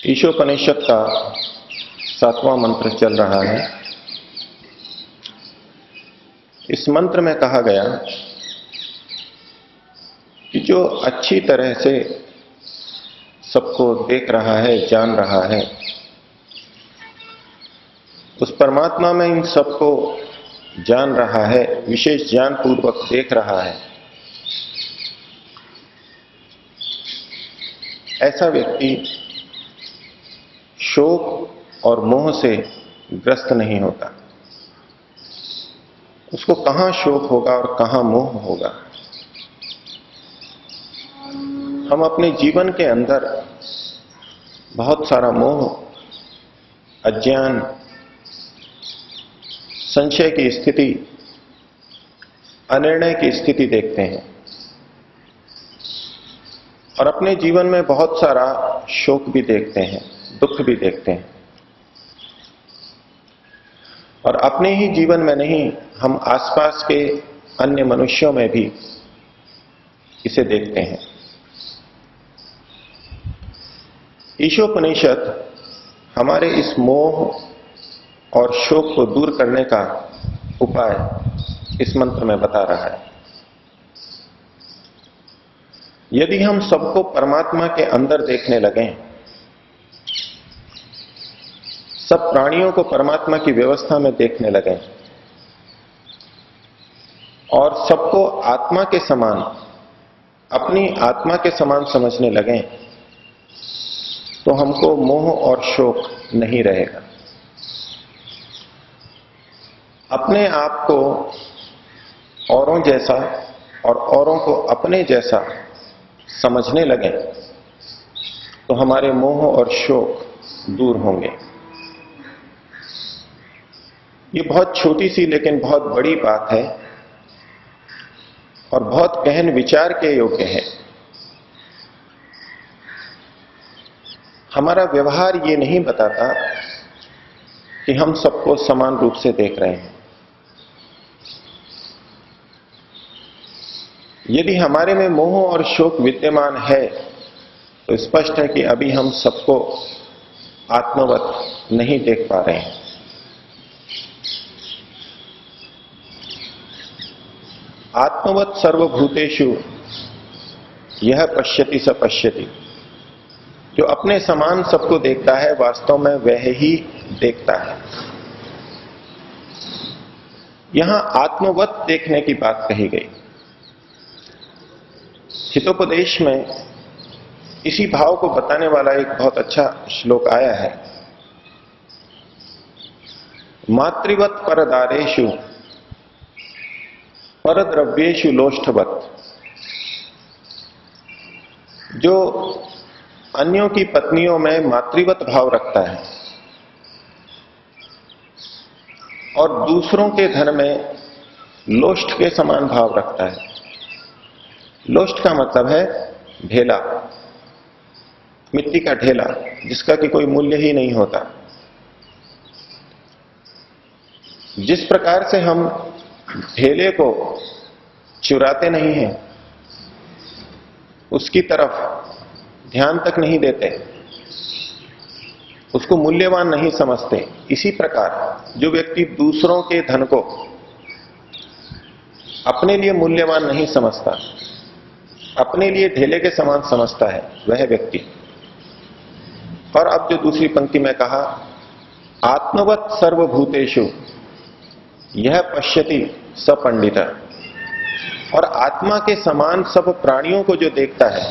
ईशोपनिषद का 7वां मंत्र चल रहा है। इस मंत्र में कहा गया कि जो अच्छी तरह से सबको देख रहा है, जान रहा है, उस परमात्मा में इन सबको जान रहा है, विशेष ज्ञान पूर्वक देख रहा है, ऐसा व्यक्ति शोक और मोह से ग्रस्त नहीं होता। उसको कहां शोक होगा और कहां मोह होगा। हम अपने जीवन के अंदर बहुत सारा मोह, अज्ञान, संशय की स्थिति, अनिर्णय की स्थिति देखते हैं और अपने जीवन में बहुत सारा शोक भी देखते हैं, दुख भी देखते हैं। और अपने ही जीवन में नहीं, हम आसपास के अन्य मनुष्यों में भी इसे देखते हैं। ईशोपनिषद हमारे इस मोह और शोक को दूर करने का उपाय इस मंत्र में बता रहा है। यदि हम सबको परमात्मा के अंदर देखने लगें, सब प्राणियों को परमात्मा की व्यवस्था में देखने लगें और सबको आत्मा के समान, अपनी आत्मा के समान समझने लगें, तो हमको मोह और शोक नहीं रहेगा। अपने आप को औरों जैसा और औरों को अपने जैसा समझने लगें तो हमारे मोह और शोक दूर होंगे। ये बहुत छोटी सी लेकिन बहुत बड़ी बात है और बहुत गहन विचार के योग्य है। हमारा व्यवहार ये नहीं बताता कि हम सबको समान रूप से देख रहे हैं। यदि हमारे में मोह और शोक विद्यमान है तो स्पष्ट है कि अभी हम सबको आत्मवत नहीं देख पा रहे हैं। आत्मवत सर्वभूतेषु यह पश्यति स पश्यति। जो अपने समान सबको देखता है, वास्तव में वह ही देखता है। यहां आत्मवत देखने की बात कही गई। हितोपदेश में इसी भाव को बताने वाला एक बहुत अच्छा श्लोक आया है। मातृवत परदारेषु परद्रव्येषु लोष्ठवत। जो अन्यों की पत्नियों में मातृवत भाव रखता है और दूसरों के धन में लोष्ठ के समान भाव रखता है। लोष्ठ का मतलब है ढेला, मिट्टी का ढेला, जिसका कि कोई मूल्य ही नहीं होता। जिस प्रकार से हम ढेले को चुराते नहीं हैं, उसकी तरफ ध्यान तक नहीं देते, उसको मूल्यवान नहीं समझते, इसी प्रकार जो व्यक्ति दूसरों के धन को अपने लिए मूल्यवान नहीं समझता, अपने लिए ढेले के समान समझता है, वह व्यक्ति। और अब जो दूसरी पंक्ति में कहा, आत्मवत सर्वभूतेषु यह पश्यति स पंडित। और आत्मा के समान सब प्राणियों को जो देखता है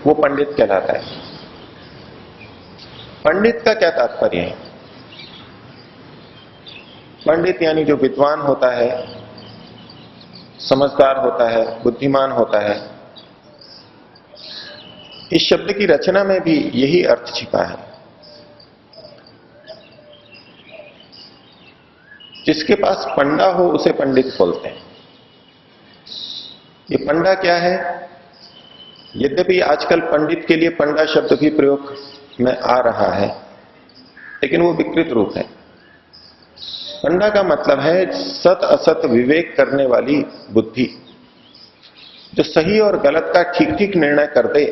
वो पंडित कहलाता है। पंडित का क्या तात्पर्य है? पंडित यानी जो विद्वान होता है, समझदार होता है, बुद्धिमान होता है। इस शब्द की रचना में भी यही अर्थ छिपा है। जिसके पास पंडा हो उसे पंडित बोलते हैं। ये पंडा क्या है? यद्यपि आजकल पंडित के लिए पंडा शब्द भी प्रयोग में आ रहा है, लेकिन वो विकृत रूप है। पंडा का मतलब है सत असत विवेक करने वाली बुद्धि, जो सही और गलत का ठीक ठीक निर्णय कर दे,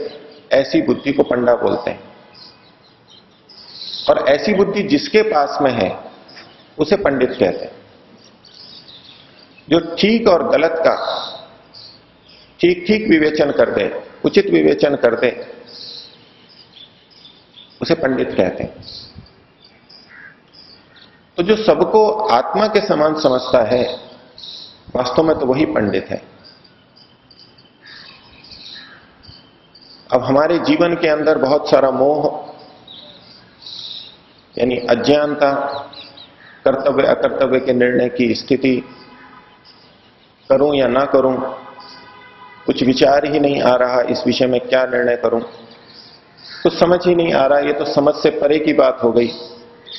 ऐसी बुद्धि को पंडा बोलते हैं। और ऐसी बुद्धि जिसके पास में है उसे पंडित कहते हैं। जो ठीक और गलत का ठीक ठीक विवेचन कर दे, उचित विवेचन कर दे, उसे पंडित कहते हैं। तो जो सबको आत्मा के समान समझता है, वास्तव में तो वही पंडित है। अब हमारे जीवन के अंदर बहुत सारा मोह, यानी अज्ञानता, कर्तव्य अकर्तव्य के निर्णय की स्थिति, करूं या ना करूं, कुछ विचार ही नहीं आ रहा इस विषय में क्या निर्णय करूं, कुछ समझ ही नहीं आ रहा, ये तो समझ से परे की बात हो गई।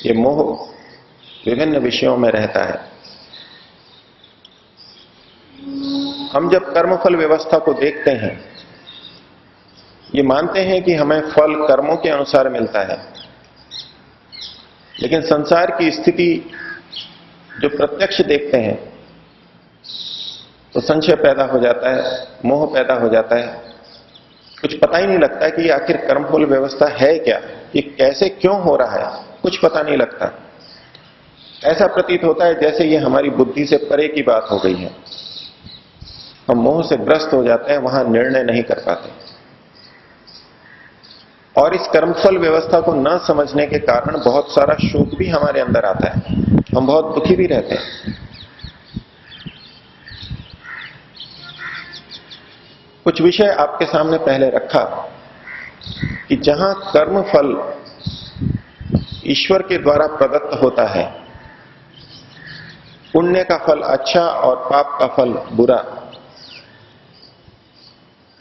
ये मोह विभिन्न विषयों में रहता है। हम जब कर्मफल व्यवस्था को देखते हैं, ये मानते हैं कि हमें फल कर्मों के अनुसार मिलता है, लेकिन संसार की स्थिति जो प्रत्यक्ष देखते हैं तो संशय पैदा हो जाता है, मोह पैदा हो जाता है। कुछ पता ही नहीं लगता कि आखिर कर्मफल व्यवस्था है क्या, ये कैसे क्यों हो रहा है, कुछ पता नहीं लगता। ऐसा प्रतीत होता है जैसे ये हमारी बुद्धि से परे की बात हो गई है। हम मोह से ग्रस्त हो जाते हैं, वहां निर्णय नहीं कर पाते। और इस कर्मफल व्यवस्था को न समझने के कारण बहुत सारा शोक भी हमारे अंदर आता है, हम बहुत दुखी भी रहते हैं। कुछ विषय आपके सामने पहले रखा कि जहां कर्मफल ईश्वर के द्वारा प्रदत्त होता है, पुण्य का फल अच्छा और पाप का फल बुरा,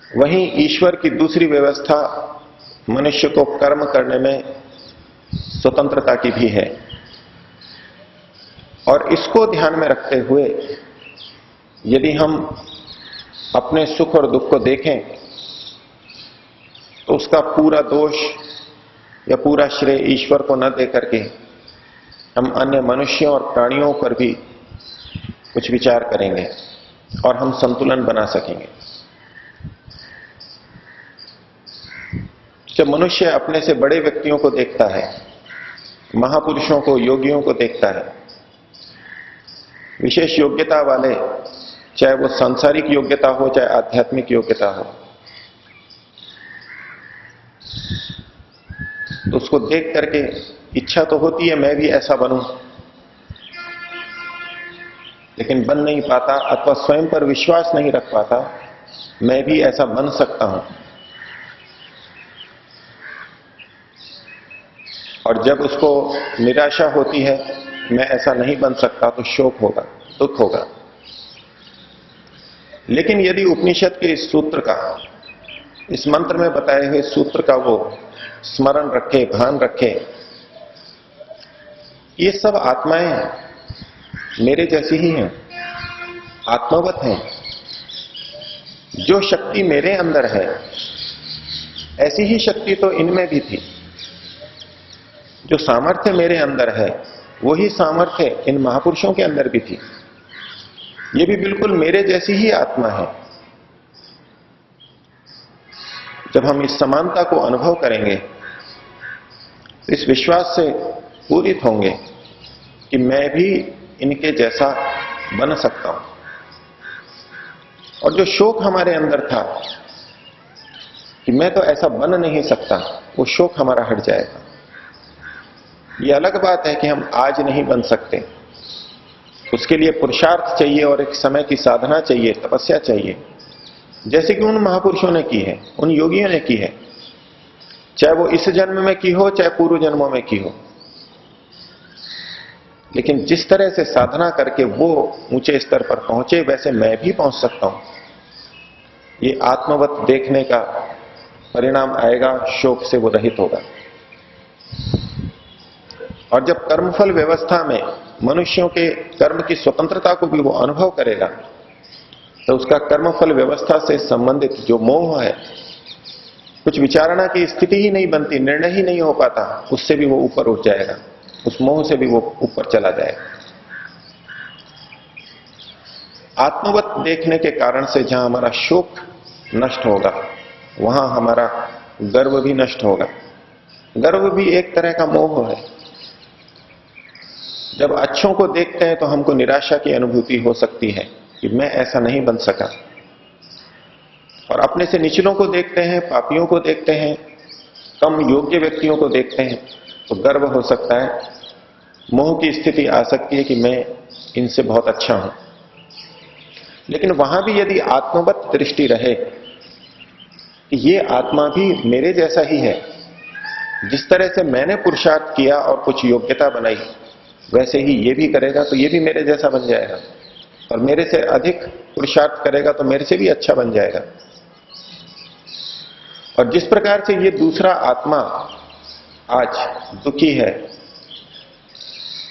वहीं ईश्वर की दूसरी व्यवस्था मनुष्य को कर्म करने में स्वतंत्रता की भी है। और इसको ध्यान में रखते हुए यदि हम अपने सुख और दुख को देखें तो उसका पूरा दोष या पूरा श्रेय ईश्वर को न दे करके हम अन्य मनुष्यों और प्राणियों पर भी कुछ विचार करेंगे और हम संतुलन बना सकेंगे। जब मनुष्य अपने से बड़े व्यक्तियों को देखता है, महापुरुषों को, योगियों को देखता है, विशेष योग्यता वाले, चाहे वो सांसारिक योग्यता हो चाहे आध्यात्मिक योग्यता हो, तो उसको देख करके इच्छा तो होती है मैं भी ऐसा बनूं, लेकिन बन नहीं पाता, अथवा स्वयं पर विश्वास नहीं रख पाता मैं भी ऐसा बन सकता हूं। और जब उसको निराशा होती है मैं ऐसा नहीं बन सकता, तो शोक होगा, दुख होगा। लेकिन यदि उपनिषद के इस सूत्र का, इस मंत्र में बताए हुए सूत्र का वो स्मरण रखे, भान रखे, ये सब आत्माएं मेरे जैसी ही हैं, आत्मवत हैं। जो शक्ति मेरे अंदर है ऐसी ही शक्ति तो इनमें भी थी। जो सामर्थ्य मेरे अंदर है वही सामर्थ्य इन महापुरुषों के अंदर भी थी। ये भी बिल्कुल मेरे जैसी ही आत्मा है। जब हम इस समानता को अनुभव करेंगे, इस विश्वास से पूरित होंगे कि मैं भी इनके जैसा बन सकता हूं, और जो शोक हमारे अंदर था कि मैं तो ऐसा बन नहीं सकता, वो शोक हमारा हट जाएगा। ये अलग बात है कि हम आज नहीं बन सकते, उसके लिए पुरुषार्थ चाहिए और एक समय की साधना चाहिए, तपस्या चाहिए, जैसे कि उन महापुरुषों ने की है, उन योगियों ने की है, चाहे वो इस जन्म में की हो चाहे पूर्व जन्मों में की हो। लेकिन जिस तरह से साधना करके वो ऊंचे स्तर पर पहुंचे, वैसे मैं भी पहुंच सकता हूं। ये आत्मवत देखने का परिणाम आएगा, शोक से वो रहित होगा। और जब कर्मफल व्यवस्था में मनुष्यों के कर्म की स्वतंत्रता को भी वो अनुभव करेगा, तो उसका कर्मफल व्यवस्था से संबंधित जो मोह है, कुछ विचारणा की स्थिति ही नहीं बनती, निर्णय ही नहीं हो पाता, उससे भी वो ऊपर उठ जाएगा, उस मोह से भी वो ऊपर चला जाएगा। आत्मवत देखने के कारण से जहां हमारा शोक नष्ट होगा, वहां हमारा गर्व भी नष्ट होगा। गर्व भी एक तरह का मोह है। जब अच्छों को देखते हैं तो हमको निराशा की अनुभूति हो सकती है कि मैं ऐसा नहीं बन सका, और अपने से निचलों को देखते हैं, पापियों को देखते हैं, कम योग्य व्यक्तियों को देखते हैं तो गर्व हो सकता है, मोह की स्थिति आ सकती है कि मैं इनसे बहुत अच्छा हूं। लेकिन वहां भी यदि आत्मवत दृष्टि रहे कि ये आत्मा भी मेरे जैसा ही है, जिस तरह से मैंने पुरुषार्थ किया और कुछ योग्यता बनाई वैसे ही ये भी करेगा तो ये भी मेरे जैसा बन जाएगा, और मेरे से अधिक पुरुषार्थ करेगा तो मेरे से भी अच्छा बन जाएगा। और जिस प्रकार से ये दूसरा आत्मा आज दुखी है,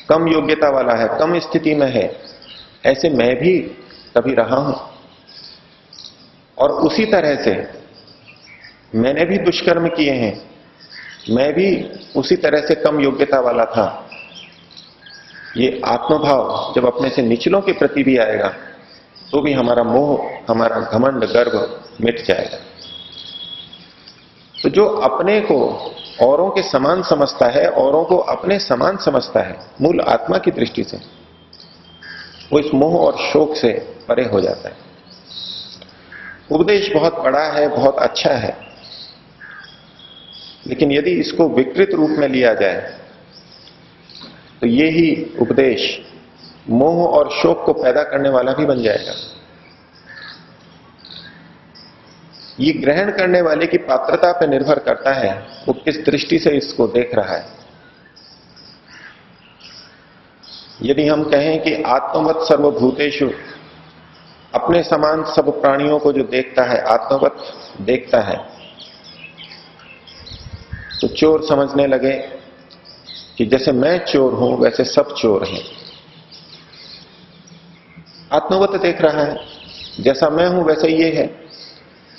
कम योग्यता वाला है, कम स्थिति में है, ऐसे मैं भी कभी रहा हूं, और उसी तरह से मैंने भी दुष्कर्म किए हैं, मैं भी उसी तरह से कम योग्यता वाला था। ये आत्मभाव जब अपने से निचलों के प्रति भी आएगा तो भी हमारा मोह, हमारा घमंड, गर्व मिट जाएगा। तो जो अपने को औरों के समान समझता है, औरों को अपने समान समझता है मूल आत्मा की दृष्टि से, वो इस मोह और शोक से परे हो जाता है। उपदेश बहुत बड़ा है, बहुत अच्छा है, लेकिन यदि इसको विकृत रूप में लिया जाए तो ये ही उपदेश मोह और शोक को पैदा करने वाला भी बन जाएगा। ये ग्रहण करने वाले की पात्रता पर निर्भर करता है, वो किस दृष्टि से इसको देख रहा है। यदि हम कहें कि आत्मवत सर्वभूतेषु, अपने समान सब प्राणियों को जो देखता है, आत्मवत देखता है, तो चोर समझने लगे कि जैसे मैं चोर हूं वैसे सब चोर हैं। आत्मवत देख रहा है, जैसा मैं हूं वैसे ये है।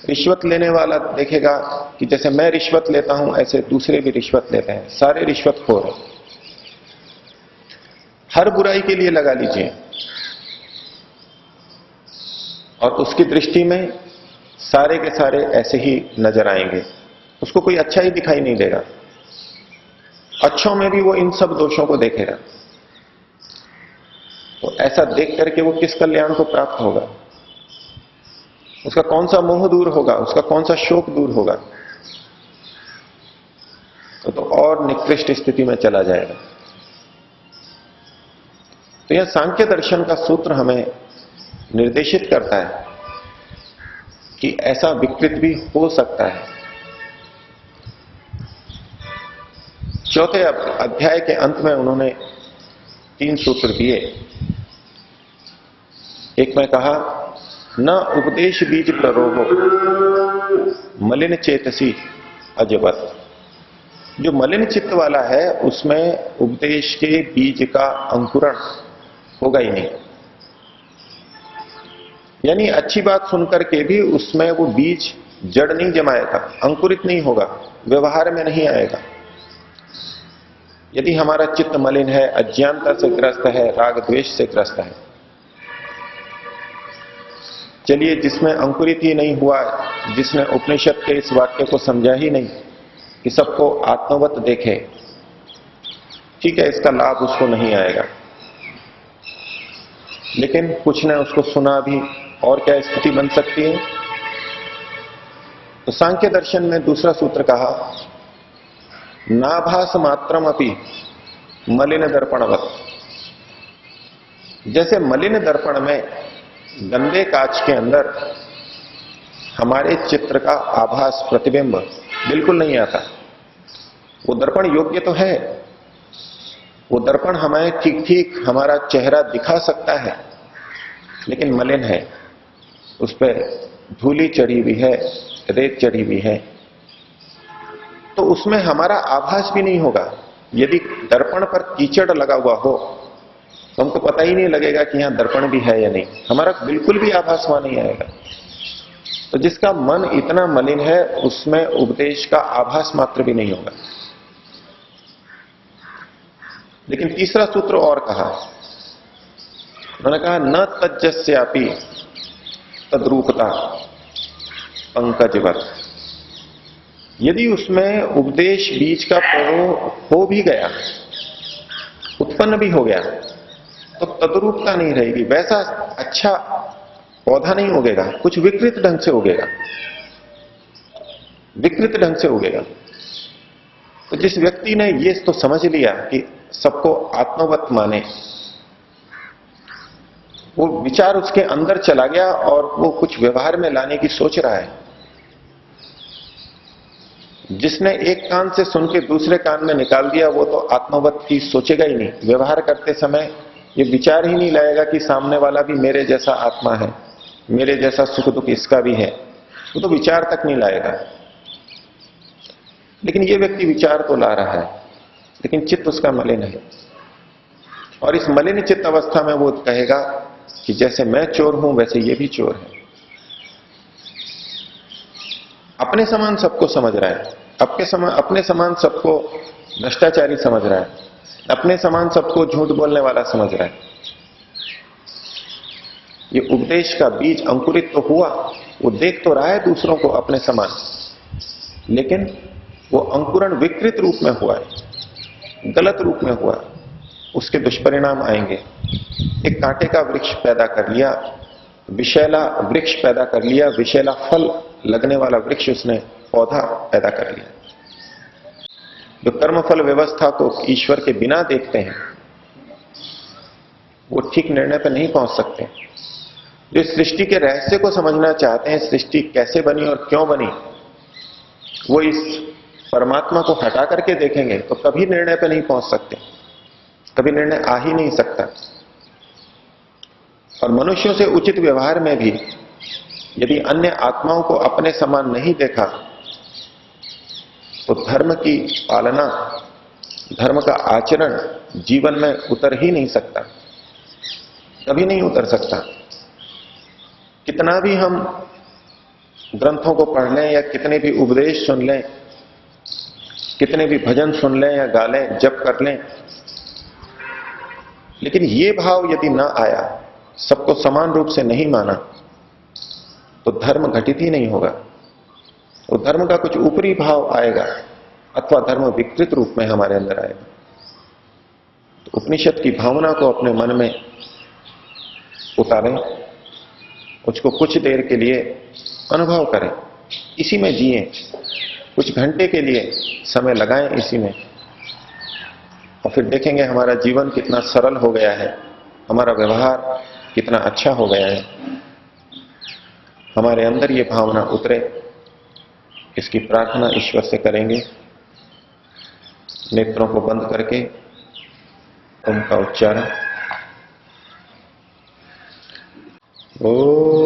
रिश्वत लेने वाला देखेगा कि जैसे मैं रिश्वत लेता हूं ऐसे दूसरे भी रिश्वत लेते हैं, सारे रिश्वतखोर हैं। हर बुराई के लिए लगा लीजिए और उसकी दृष्टि में सारे के सारे ऐसे ही नजर आएंगे, उसको कोई अच्छा ही दिखाई नहीं देगा। अच्छों में भी वो इन सब दोषों को देखेगा। तो ऐसा देख करके वो किस कल्याण को प्राप्त होगा? उसका कौन सा मोह दूर होगा, उसका कौन सा शोक दूर होगा? तो और निकृष्ट स्थिति में चला जाएगा। तो यह सांख्य दर्शन का सूत्र हमें निर्देशित करता है कि ऐसा विकृत भी हो सकता है। चौथे अध्याय के अंत में उन्होंने 3 सूत्र दिए। एक में कहा, न उपदेश बीज प्ररोहो मलिन चेतसी अजबत। जो मलिन चित्त वाला है उसमें उपदेश के बीज का अंकुरण होगा ही नहीं। यानी अच्छी बात सुनकर के भी उसमें वो बीज जड़ नहीं जमाएगा, अंकुरित नहीं होगा, व्यवहार में नहीं आएगा। यदि हमारा चित्त मलिन है, अज्ञानता से ग्रस्त है, राग द्वेष से ग्रस्त है, चलिए जिसमें अंकुरित ही नहीं हुआ, जिसने उपनिषद के इस वाक्य को समझा ही नहीं कि सबको आत्मवत देखे, ठीक है, इसका लाभ उसको नहीं आएगा। लेकिन कुछ ने उसको सुना भी, और क्या स्थिति बन सकती है? तो सांख्य दर्शन में दूसरा सूत्र कहा, नाभास मात्रम अपि मलिन दर्पणवत। जैसे मलिन दर्पण में, गंदे कांच के अंदर हमारे चित्र का आभास, प्रतिबिंब बिल्कुल नहीं आता। वो दर्पण योग्य तो है, वो दर्पण हमें ठीक ठीक हमारा चेहरा दिखा सकता है, लेकिन मलिन है, उस पर धूली चढ़ी हुई है, रेत चढ़ी हुई है, तो उसमें हमारा आभास भी नहीं होगा। यदि दर्पण पर कीचड़ लगा हुआ हो तो हमको पता ही नहीं लगेगा कि यहां दर्पण भी है या नहीं, हमारा बिल्कुल भी आभास वहां नहीं आएगा। तो जिसका मन इतना मलिन है उसमें उपदेश का आभास मात्र भी नहीं होगा। लेकिन तीसरा सूत्र और कहा, उन्होंने कहा, न तज्जस्यापि तद्रूपता पंकजवत। यदि उसमें उपदेश बीज का प्रयोग हो भी गया, उत्पन्न भी हो गया, तो तद्रूपता नहीं रहेगी, वैसा अच्छा पौधा नहीं उगेगा, कुछ विकृत ढंग से उगेगा, विकृत ढंग से उगेगा। तो जिस व्यक्ति ने ये तो समझ लिया कि सबको आत्मवत माने, वो विचार उसके अंदर चला गया और वो कुछ व्यवहार में लाने की सोच रहा है। जिसने एक कान से सुन के दूसरे कान में निकाल दिया, वो तो आत्मवत की सोचेगा ही नहीं। व्यवहार करते समय ये विचार ही नहीं लाएगा कि सामने वाला भी मेरे जैसा आत्मा है, मेरे जैसा सुख दुख इसका भी है, वो तो विचार तक नहीं लाएगा। लेकिन ये व्यक्ति विचार तो ला रहा है, लेकिन चित्त उसका मलिन है। और इस मलिन चित्त अवस्था में वो कहेगा कि जैसे मैं चोर हूं वैसे ये भी चोर है। अपने समान सबको समझ रहा है, अपने समान सबको भ्रष्टाचारी समझ रहा है, अपने समान सबको झूठ बोलने वाला समझ रहा है। ये उपदेश का बीज अंकुरित तो हुआ, वो देख तो रहा है दूसरों को अपने समान, लेकिन वो अंकुरण विकृत रूप में हुआ है, गलत रूप में हुआ है। उसके दुष्परिणाम आएंगे। एक कांटे का वृक्ष पैदा कर लिया, विषैला वृक्ष पैदा कर लिया, विषैला फल लगने वाला वृक्ष उसने पौधा पैदा कर लिया। जो कर्मफल व्यवस्था को ईश्वर के बिना देखते हैं, वो ठीक निर्णय पर नहीं पहुंच सकते। जो सृष्टि के रहस्य को समझना चाहते हैं, सृष्टि कैसे बनी और क्यों बनी, वो इस परमात्मा को हटा करके देखेंगे तो कभी निर्णय पर नहीं पहुंच सकते, कभी निर्णय आ ही नहीं सकता। और मनुष्यों से उचित व्यवहार में भी यदि अन्य आत्माओं को अपने समान नहीं देखा, तो धर्म की पालना, धर्म का आचरण जीवन में उतर ही नहीं सकता, कभी नहीं उतर सकता। कितना भी हम ग्रंथों को पढ़ लें या कितने भी उपदेश सुन लें, कितने भी भजन सुन लें या गा लें, जप कर लें, लेकिन ये भाव यदि ना आया, सबको समान रूप से नहीं माना, तो धर्म घटित ही नहीं होगा। तो धर्म का कुछ ऊपरी भाव आएगा अथवा धर्म विकृत रूप में हमारे अंदर आएगा। तो उपनिषद की भावना को अपने मन में उतारें, उसको कुछ देर के लिए अनुभव करें, इसी में जिएं, कुछ घंटे के लिए समय लगाएं इसी में, और फिर देखेंगे हमारा जीवन कितना सरल हो गया है, हमारा व्यवहार कितना अच्छा हो गया है, हमारे अंदर ये भावना उतरे। इसकी प्रार्थना ईश्वर से करेंगे, नेत्रों को बंद करके ओम का उच्चारण। ओम